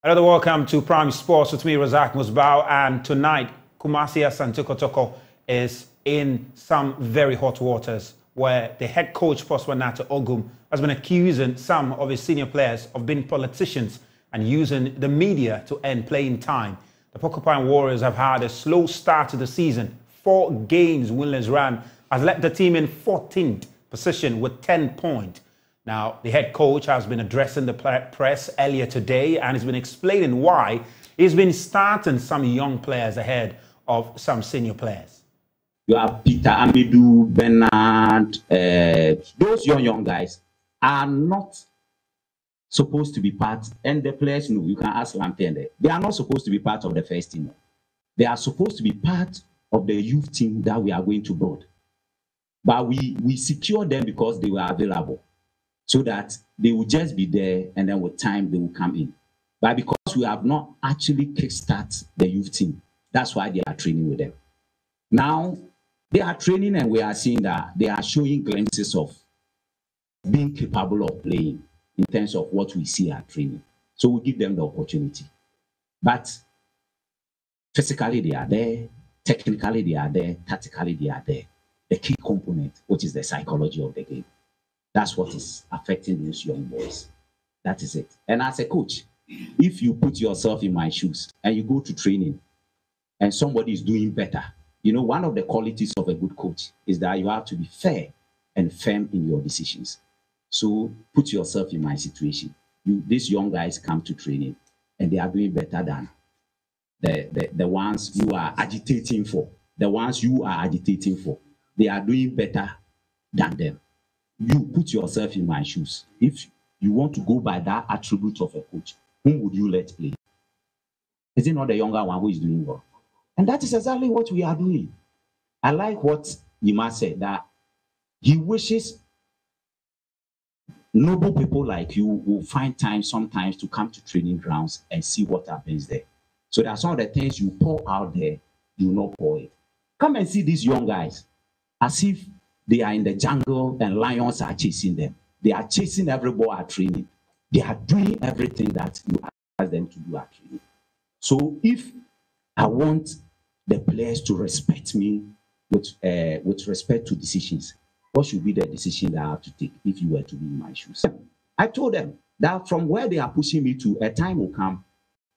Another welcome to Prime Sports with me, Razak Musbao. And tonight, Kumasi Asante Kotoko is in some very hot waters where the head coach, Ogum, has been accusing some of his senior players of being politicians and using the media to earn playing time. The Porcupine Warriors have had a slow start to the season. 4 games winless run has left the team in 14th position with 10 points. Now, the head coach has been addressing the press earlier today and has been explaining why he's been starting some young players ahead of some senior players. You have Peter, Amidou, Bernard, those young guys are not supposed to be part, and the players know, you can ask Lampende, they are not supposed to be part of the first team. They are supposed to be part of the youth team that we are going to build. But we secure them because they were available, so that they will just be there, and then with time they will come in. But because we have not actually kickstart the youth team, that's why they are training with them. Now, they are training and we are seeing that they are showing glimpses of being capable of playing in terms of what we see at training. So we give them the opportunity. But physically they are there, technically they are there, tactically they are there. The key component, which is the psychology of the game. That's what is affecting these young boys. That is it. And as a coach, if you put yourself in my shoes and you go to training and somebody is doing better, you know, one of the qualities of a good coach is that you have to be fair and firm in your decisions. So put yourself in my situation. These young guys come to training and they are doing better than the ones you are agitating for. The ones you are agitating for, they are doing better than them. You put yourself in my shoes. If you want to go by that attribute of a coach, whom would you let play? Is it not the younger one who is doing well? And that is exactly what we are doing. I like what Yima said, that he wishes noble people like you will find time sometimes to come to training grounds and see what happens there. So there are some of the things you pour out there, do not pour it. Come and see these young guys as if they are in the jungle and lions are chasing them. They are chasing every ball at training. They are doing everything that you ask them to do at training. So if I want the players to respect me with respect to decisions, what should be the decision that I have to take if you were to be in my shoes? I told them that from where they are pushing me to, a time will come,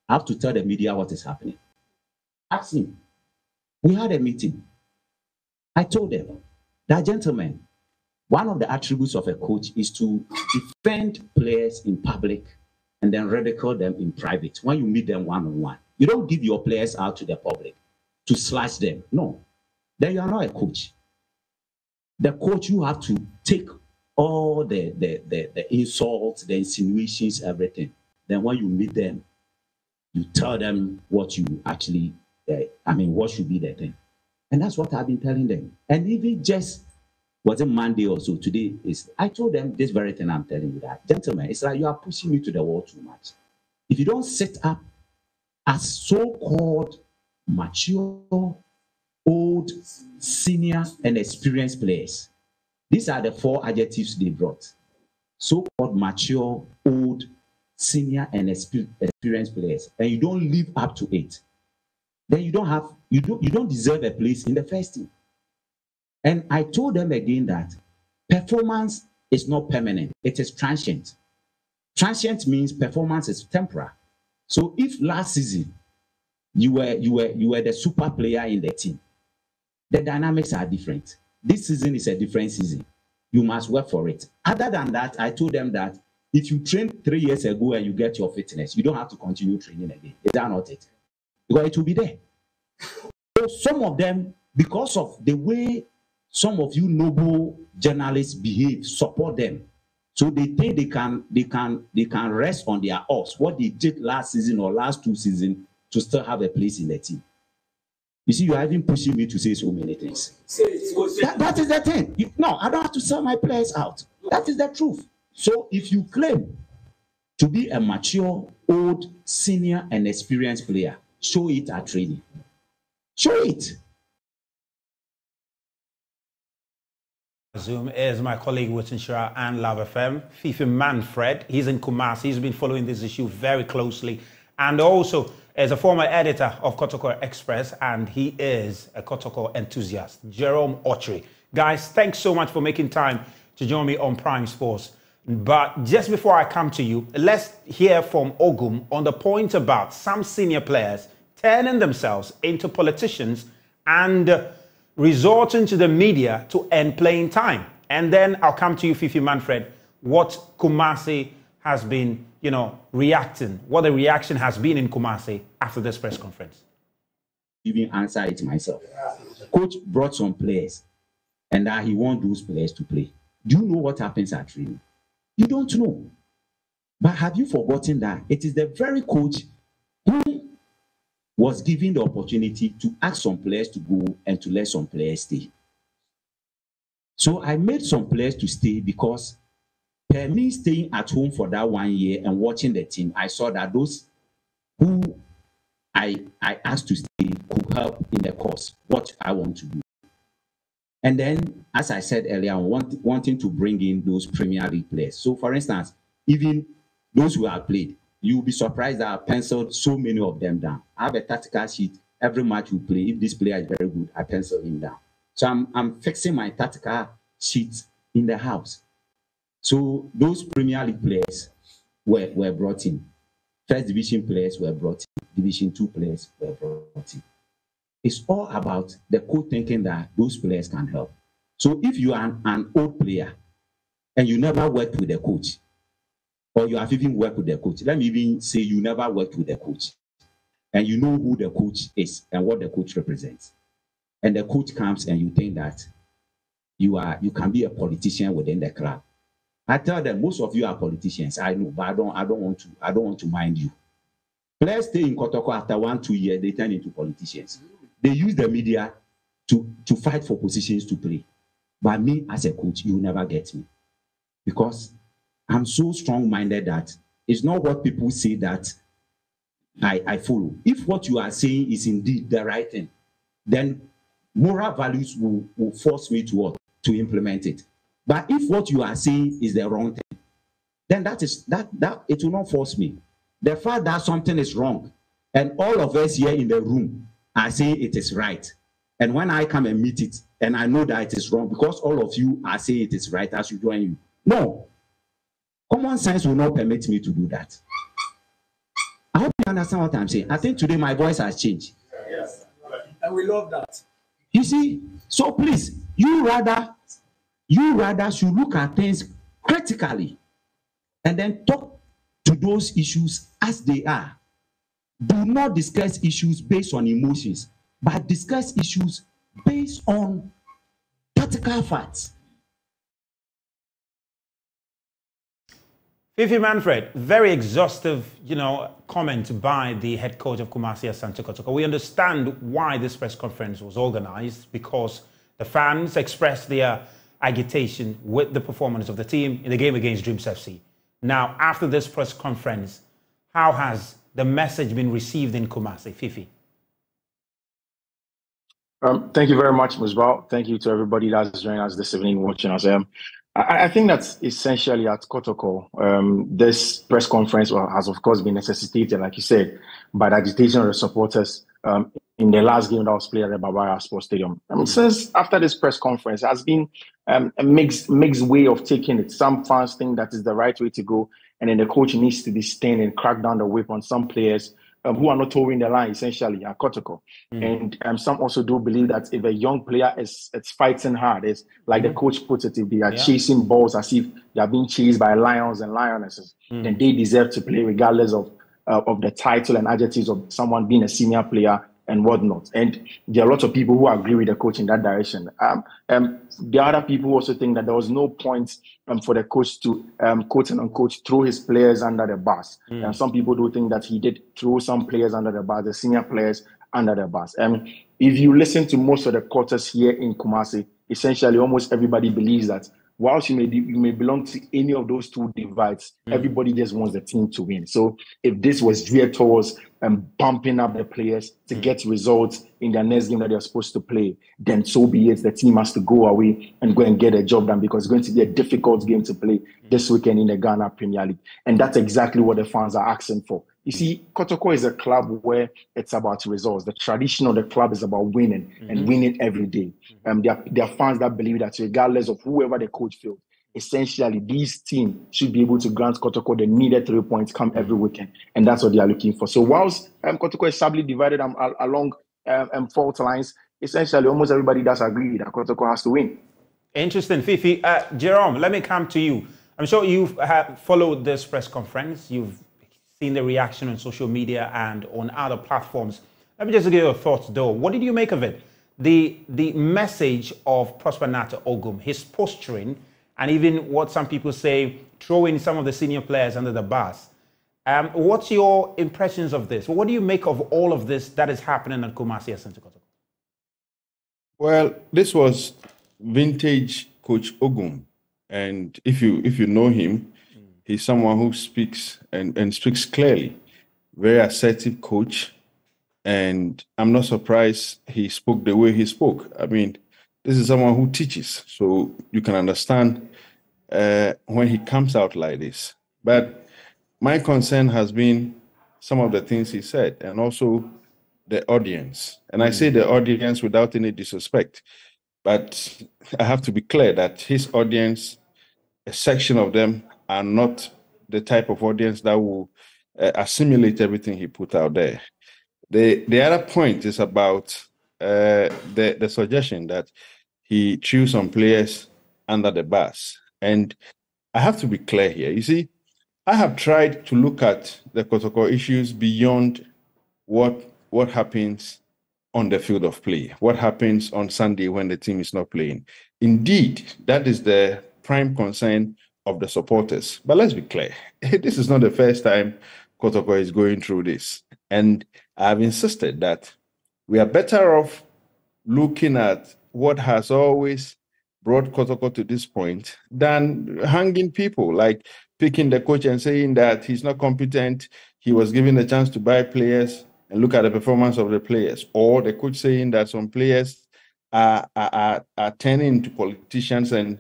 I have to tell the media what is happening. Ask him. We had a meeting. I told them that, gentlemen, one of the attributes of a coach is to defend players in public and then ridicule them in private when you meet them one-on-one. You don't give your players out to the public to slash them. No. Then you are not a coach. The coach, you have to take all the insults, the insinuations, everything. Then when you meet them, you tell them what you actually, what should be the thing. And that's what I've been telling them. And even just, was it Monday or so, today I told them this very thing I'm telling you, that, gentlemen, it's like you are pushing me to the wall too much. If you don't sit up as so-called mature, old, senior, and experienced players, these are the 4 adjectives they brought. So-called mature, old, senior, and experienced players, and you don't live up to it, then you don't deserve a place in the first team. And I told them again that performance is not permanent, it is transient. Transient means performance is temporary. So if last season you were the super player in the team, the dynamics are different. This season is a different season. You must work for it. Other than that, I told them that if you trained 3 years ago and you get your fitness, you don't have to continue training again. Is that not it? Because it will be there. So some of them, because of the way some of you noble journalists behave, support them. So they think they can rest on their horse, what they did last season or last 2 seasons, to still have a place in the team. You see, you are even pushing me to say so many things. That is the thing. No, I don't have to sell my players out. That is the truth. So if you claim to be a mature, old, senior, and experienced player, show it at training. Show it. Zoom is my colleague Winston and Love FM, Fifi Manfred. He's in Kumasi. He's been following this issue very closely. and also is a former editor of Kotoko Express, and he is a Kotoko enthusiast, Jerome Ochri. Guys, thanks so much for making time to join me on Prime Sports. But just before I come to you, let's hear from Ogum on the point about some senior players turning themselves into politicians and resorting to the media to earn playing time. And then I'll come to you, Fifi Manfred, what Kumasi has been, reacting, what the reaction has been in Kumasi after this press conference. Even answer it myself. Coach brought some players, and he wants those players to play. Do you know what happens at training? You don't know. But have you forgotten that it is the very coach who was given the opportunity to ask some players to go and to let some players stay? So I made some players to stay because per me staying at home for that 1 year and watching the team, I saw that those who I asked to stay could help in the cause, what I want to do. And then, as I said earlier, I'm wanting to bring in those Premier League players. So, for instance, even those who have played, you'll be surprised that I've penciled so many of them down. I have a tactical sheet. Every match we play, if this player is very good, I pencil him down. So I'm fixing my tactical sheets in the house. So those Premier League players were brought in. First Division players were brought in. Division 2 players were brought in. It's all about the coach thinking that those players can help. So if you are an old player and you never worked with the coach, or you have even worked with the coach, let me even say you never worked with the coach, and you know who the coach is and what the coach represents, and the coach comes and you think that you can be a politician within the club. I tell them, most of you are politicians. I know, but I don't want to mind you. Players stay in Kotoko after 1-2 years, they turn into politicians. They use the media to fight for positions to play. But me as a coach, you will never get me. Because I'm so strong-minded that it's not what people say that I follow. If what you are saying is indeed the right thing, then moral values will force me to implement it. But if what you are saying is the wrong thing, then that it will not force me. The fact that something is wrong, and all of us here in the room are saying it is right, and when I come and meet it, and I know that it is wrong, because all of you are saying it is right, I should join you. No. Common sense will not permit me to do that. I hope you understand what I'm saying. I think today my voice has changed. Yes. And we love that. You see, so please, you rather should look at things critically and then talk to those issues as they are. Do not discuss issues based on emotions, but discuss issues based on practical facts. Fifi Manfred, very exhaustive, comment by the head coach of Kumasi Asante Kotoko. We understand why this press conference was organized, because the fans expressed their agitation with the performance of the team in the game against Dreams FC. Now, after this press conference, how has the message been received in Kumasi? Fifi. Thank you very much, Musbao. Thank you to everybody that's joining us this evening, watching us. I think that's essentially at Kotoko. This press conference has, of course, been necessitated, like you said, by the agitation of the supporters in the last game that was played at the Babara Sports Stadium. Since after this press conference, it has been a mixed way of taking it. Some fans think that is the right way to go, and then the coach needs to be stern and crack down the whip on some players who are not towing the line, essentially, at Kotoko. And some also do believe that if a young player is fighting hard, it's like the coach puts it, if they are chasing balls as if they are being chased by lions and lionesses, then they deserve to play regardless of the title and adjectives of someone being a senior player and whatnot. And there are lots of people who agree with the coach in that direction. The other people also think that there was no point for the coach to, quote and unquote, throw his players under the bus. And some people do think that he did throw some players under the bus, the senior players under the bus. If you listen to most of the quarters here in Kumasi, essentially almost everybody believes that whilst you may belong to any of those two divides, everybody just wants the team to win. So if this was geared towards bumping up the players to get results in their next game that they're supposed to play, then so be it. The team has to go away and go and get a job done, because it's going to be a difficult game to play this weekend in the Ghana Premier League. And that's exactly what the fans are asking for. You see, Kotoko is a club where it's about results. The tradition of the club is about winning and winning every day. There are fans that believe that regardless of whoever the coach feels, essentially this team should be able to grant Kotoko the needed 3 points come every weekend. And that's what they are looking for. So whilst Kotoko is sadly divided along fault lines, essentially almost everybody does agree that Kotoko has to win. Interesting. Fifi, Jerome, let me come to you. I'm sure you've followed this press conference. You've seen the reaction on social media and on other platforms. Let me just get your thoughts, though. What did you make of it? The message of Prosper Nata Ogum, his posturing, and even what some people say, throwing some of the senior players under the bus. What's your impressions of this? What do you make of all of this that is happening at Kumasi Asante Kotoko? Well, this was vintage Coach Ogum. And if you know him, he's someone who speaks and speaks clearly. Very assertive coach. And I'm not surprised he spoke the way he spoke. I mean, this is someone who teaches. So you can understand when he comes out like this. But my concern has been some of the things he said and also the audience. And I say the audience without any disrespect. But I have to be clear that his audience, a section of them, are not the type of audience that will assimilate everything he put out there. The other point is about the suggestion that he threw some players under the bus. And I have to be clear here. You see, I have tried to look at the Kotoko issues beyond what happens on the field of play, what happens on Sunday when the team is not playing. Indeed, that is the prime concern of the supporters. But let's be clear, this is not the first time Kotoko is going through this. And I've insisted that we are better off looking at what has always brought Kotoko to this point than hanging people, like picking the coach and saying that he's not competent, he was given a chance to buy players, and look at the performance of the players, or the coach saying that some players are turning into politicians and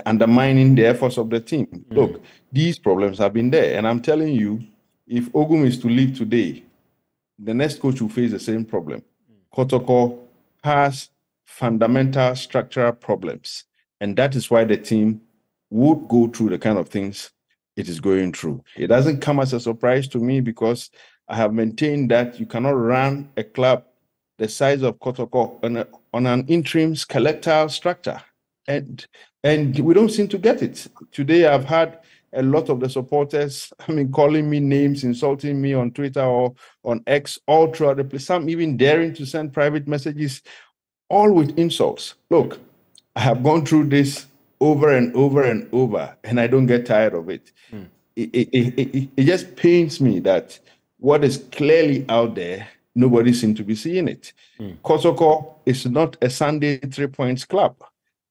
undermining the efforts of the team. Look, these problems have been there, and I'm telling you, if Ogum is to leave today, the next coach will face the same problem. Kotoko has fundamental structural problems, and that is why the team would go through the kind of things it is going through. It doesn't come as a surprise to me because I have maintained that you cannot run a club the size of Kotoko on an interim skeletal structure. And we don't seem to get it. Today, I've had a lot of the supporters, calling me names, insulting me on Twitter or on X all throughout the place, some even daring to send private messages, all with insults. Look, I have gone through this over and over and over, and I don't get tired of it. It just pains me that what is clearly out there, nobody seems to be seeing it. Kotoko is not a Sunday 3 points club,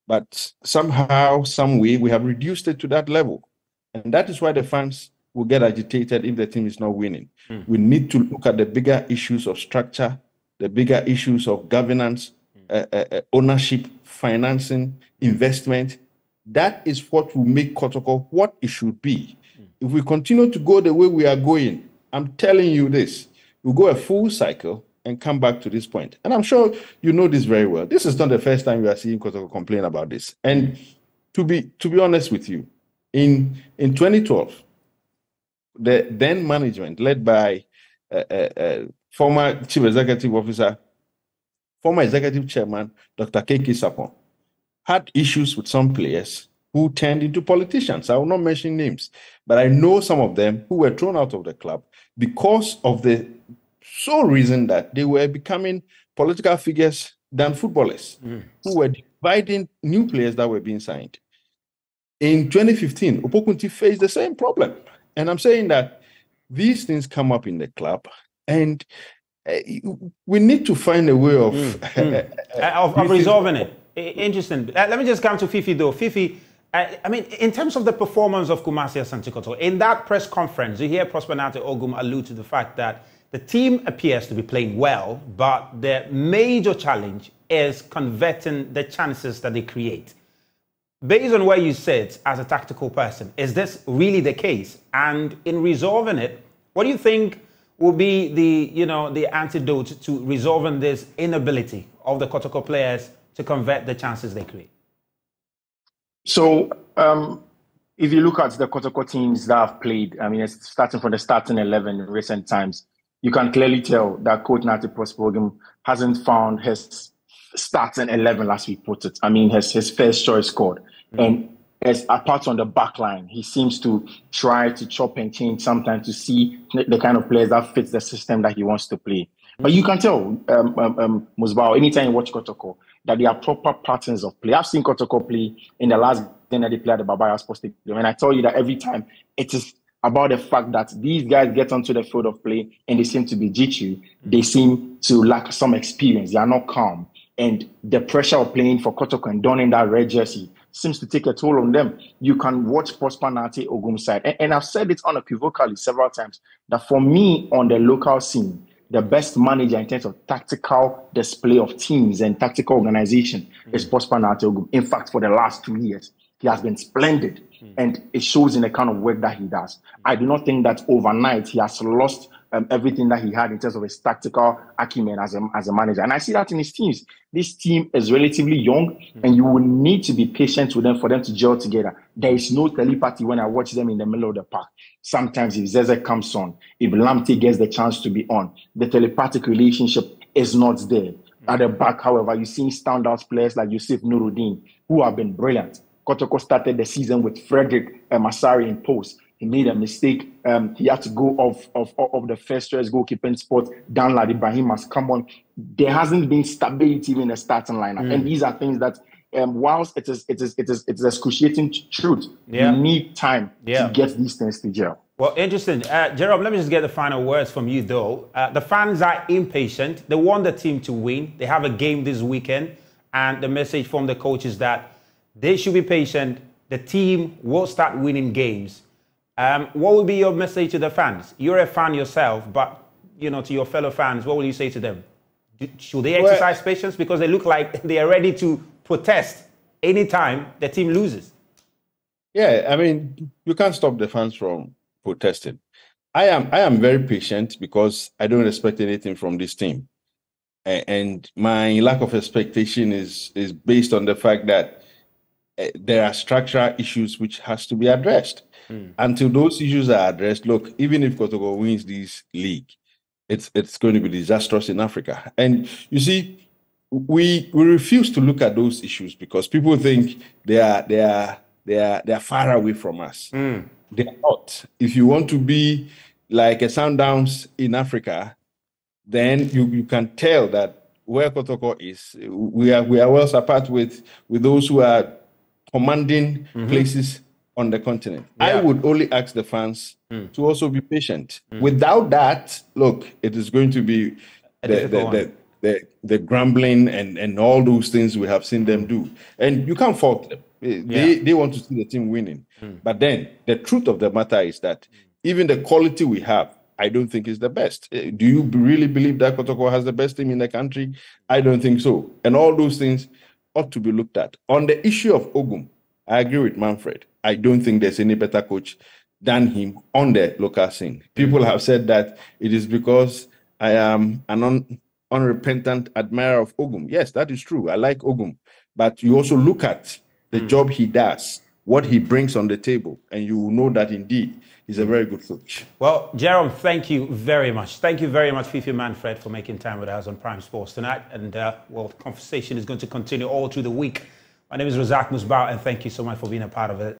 but somehow, some way, we have reduced it to that level. And that is why the fans will get agitated if the team is not winning. We need to look at the bigger issues of structure, the bigger issues of governance, ownership, financing, investment. That is what will make Kotoko what it should be. If we continue to go the way we are going, I'm telling you this, we'll go a full cycle and come back to this point. And I'm sure you know this very well. This is not the first time we are seeing Kotoko complain about this. And to be honest with you, in 2012, the then management led by former chief executive officer, former executive chairman, Dr. Keke Sapon, had issues with some players who turned into politicians. I will not mention names, but I know some of them who were thrown out of the club because of the sole reason that they were becoming political figures than footballers, who were dividing new players that were being signed. In 2015, Opokunti faced the same problem. And I'm saying that these things come up in the club, and we need to find a way of resolving it. Interesting. Let me just come to Fifi, though. Fifi, in terms of the performance of Kumasi Asante Kotoko, in that press conference, you hear Prosper Nata Ogum allude to the fact that the team appears to be playing well, but the major challenge is converting the chances that they create. Based on where you sit as a tactical person, is this really the case? And in resolving it, what do you think will be the, the antidote to resolving this inability of the Kotoko players to convert the chances they create? So, if you look at the Kotoko teams that have played, I mean, it's starting from the starting 11 in recent times, you can clearly tell that Coach Nati Ogum hasn't found his starting 11, as we put it. I mean, his first choice squad. And as apart from the back line, he seems to try to chop and change sometimes to see the kind of players that fits the system that he wants to play. But you can tell, Musbao, anytime you watch Kotoko, that there are proper patterns of play. I've seen Kotoko play in the last game that they played at the Babaya Sports Stadium, and I tell you that every time it is about the fact that these guys get onto the field of play and they seem to be jittery. They seem to lack some experience. They are not calm. And the pressure of playing for Kotoko and donning that red jersey seems to take a toll on them. You can watch Prosper Nate Ogum's side. And I've said it unequivocally several times that for me on the local scene, the best manager in terms of tactical display of teams and tactical organization is Prosper Nate Ogum. In fact, for the last 2 years, he has been splendid. And it shows in the kind of work that he does. I do not think that overnight he has lost everything that he had in terms of his tactical acumen as a manager. And I see that in his teams. This team is relatively young, and you will need to be patient with them for them to gel together. There is no telepathy when I watch them in the middle of the park. Sometimes if Zeze comes on, if Lamptey gets the chance to be on, the telepathic relationship is not there. At the back, however, you're seeing standout players like Yusuf Nuruddin, who have been brilliant. Kotoko started the season with Frederick Masari in post. He made a mistake. He had to go off the first choice goalkeeping spot. Danlad Ibrahim has come on. There hasn't been stability in the starting lineup, and these are things that, whilst it is excruciating truth, you need time to get these things to gel. Well, interesting. Jerome, let me just get the final words from you, though. The fans are impatient. They want the team to win. They have a game this weekend, and the message from the coach is that they should be patient. The team will start winning games. What will be your message to the fans? You're a fan yourself, but to your fellow fans, what will you say to them? Should they exercise patience because they look like they are ready to protest anytime the team loses? Yeah, I mean, you can't stop the fans from protesting. I am very patient because I don't expect anything from this team, and my lack of expectation is based on the fact that there are structural issues which has to be addressed. Until those issues are addressed, look, even if Kotoko wins this league, it's going to be disastrous in Africa. And you see, we refuse to look at those issues because people think they are far away from us. They are not. If you want to be like a Sundowns in Africa, then you can tell that where Kotoko is, we are well apart with those who are commanding places on the continent. I would only ask the fans to also be patient. Without that, look, it is going to be the grumbling and all those things we have seen them do. And you can't fault them. They want to see the team winning. But then the truth of the matter is that even the quality we have, I don't think is the best. Do you really believe that Kotoko has the best team in the country? I don't think so. And all those things ought to be looked at. On the issue of Ogum, I agree with Manfred. I don't think there's any better coach than him on the local scene. People have said that it is because I am an unrepentant admirer of Ogum. Yes, that is true. I like Ogum. But you also look at the job he does, what he brings on the table, and you will know that indeed he's a very good coach. Well, Jerome, thank you very much. Thank you very much, Fifi Manfred, for making time with us on Prime Sports tonight. And, well, the conversation is going to continue all through the week. My name is Razak Musbao, and thank you so much for being a part of it.